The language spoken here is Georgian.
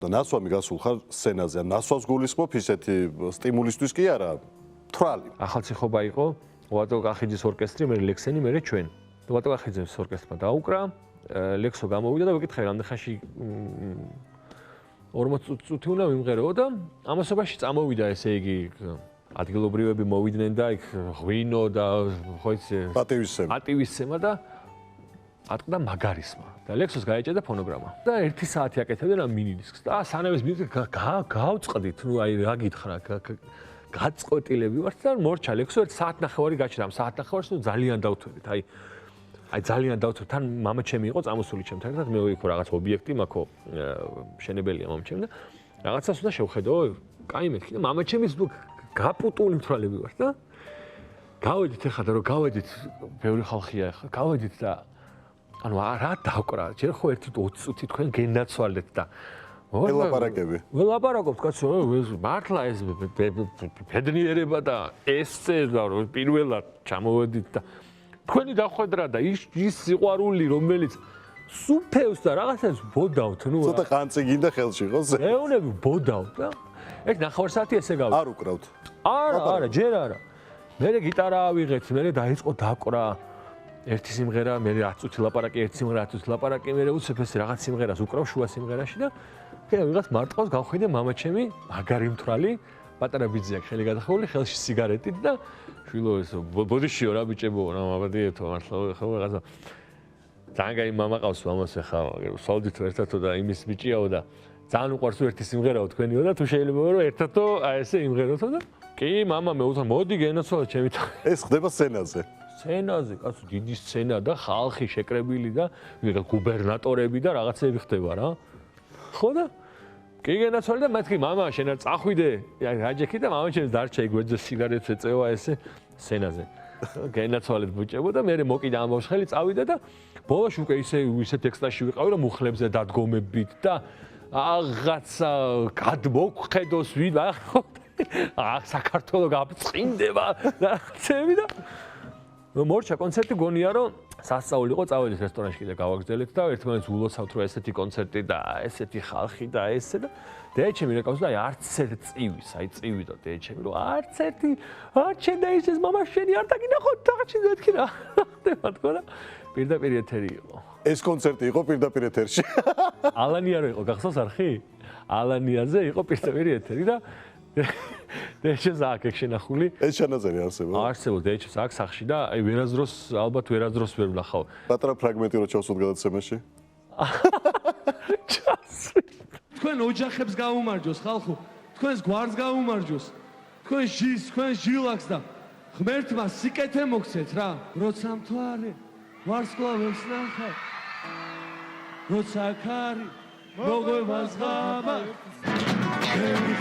და ნასვამი გასულ ხარ სცენაზე. ნასვას გულისხმობ ისეთი სტიმულისთვის კი არა, თვრალი. ახალციხობა იყო ვატო კახიძის ორკესტრი, მე ლექსენი, მე ჩვენ. ვატო კახიძის ორკესტრმა დაუკრა, ლექსო გამოვიდა და ვიკითხე რამდენ ხანში 40 წუთი უნდა ვიმღერეო და ამასობაში წამოვიდა ესე იგი ადგილობრივები მოვიდნენ და იქ ღვინო და ხო იცი პატივისცემა და ატყდა მაგარისმა და ლექსოს გაეჭედა ფონოგრამა და 1 საათი აკეთებდნენ ამ მინი დისკს და სანამ ეს მინი გავწყდით ნუ აი რა გითხრა გაწყვეტილები ვართ და მორჩა ლექსო 1 საათნახევარი გაჩნდა ამ საათნახევარს ნუ ძალიან დავთვებით აი ძალიან დავთვით თან მამა ჩემი იყო წამოსული ჩემთან ერთად მე ვიქო რაღაც ობიექტი მაქო მშენებელია მამა ჩემი და რაღაცას უნდა შევხედო კაი მეთქი და მამა ჩემის გაპუტული მთვრალები ვართ და გავედით ეხლა და რომ გავედით ბევრი ხალხია ეხლა გავედით და ანუ რა დავკრა ჯერ ხო 1-20 წუთი თქვენ გენაცვალეთ და ველაპარაკობთ კაცო მართლა ეს ბედნიერება და ესწე და რომ პირველად ჩამოვედით და თქვენი დახვედრა და ის სიყვარული რომელიც სუფევს და რაღაცას ბოდავთ ნუ ცოტა ყანწი გინდა ხელში ხო ეუნები ბოდავთ და ეგ ნახევარ საათი ესე გავი არ უკრავთ არა ჯერ არა მე გიტარა ავიღეთ მე დაიწყო დაკვრა ერთი სიმღერა მე 10 წუთი ლაპარაკი ერთი სიმღერა 10 წუთი ლაპარაკი მე უცებ ეს რაღაც სიმღერას უკრავ შუა სიმღერაში და ხე ვიღაც მარტყავს გავხვიდე მამა ჩემი მაგარი მთვრალი პატარა ბიძი აქვს ხელი გადახეული ხელში სიგარეტით და შვილო ეს ბოდიშიო რა ბიჭებო რა მაბადიეთო მართლა ხო რაღაცა ძალიან კაი მამა ყავს მამას ახლა სოლდითო ერთადო და იმის ბიჭიაო და ძალიან უყვარს ერთი სიმღერაო თქვენიო და თუ შეიძლება რომ ერთადო აი ესე იმღეროთო და კი მამა მე უთხრა მოდი გენაცვალე ჩემი ეს ხდება სცენაზე სცენაზე კაცო დიდი სცენა და ხალხი შეკრებილი და გუბერნატორები და რაღაცები ხდება რა ხო და კი გენაცვალე და მეთქი მამა შენ არ წახვიდე რაჯექი და მამა ჩემს დარჩა იგვეძე სიგარეტს ეწევა ესე სცენაზე გენაცვალეთ ბუჭებო და მე მოკიდა ამბავს ხელი წავიდა და ბოლოში უკვე ისე ტექსტაში ვიყავი რომ მუხლებზე დადგომებით და რაღაცა გადმოგხედოს ვიდა საქართველო გაბწყინდება და ხცები და მორჩა კონცერტი გონია რომ სასწაული იყო წავედით რესტორანში კიდე გავაგრძელეთ და ერთმანეთს ულოცავთ რომ ესეთი კონცერტი და ესეთი ხალხი და ესე და დეეჩემი რეკავს და აი არც ერთ წივის აი წივიდო დეეჩემი რომ არც ერთი არ შენ და ისეს მამა შენი არ დაგინახოთ თაღში მეთქი რა ხდება თქო და პირდაპირ ეთერი იყო ეს კონცერტი იყო პირდაპირ ეთერში ალანია რო იყო გახსოვს არხი ალანიაზე იყო პირდაპირ ეთერი და დეჩეს აქ შენახული ეს ჩანაწერი არსებობს დეჩეს აქ სახში და აი ვერაზდროს ალბათ ვერაზდროს ვერ ვნახავ პატრა ფრაგმენტი რო ჩავსვათ გადაცემაში თქვენ ოჯახებს გაუმარჯოს ხალხო თქვენს გვარს გაუმარჯოს თქვენ ჟის თქვენ ჟილაკს და ღმერთმა სიკეთე მოგცეთ რა როცა მთვარე ვარსკვლავებს ნახავ როცა ქარი მოგვევას ღამა Hey,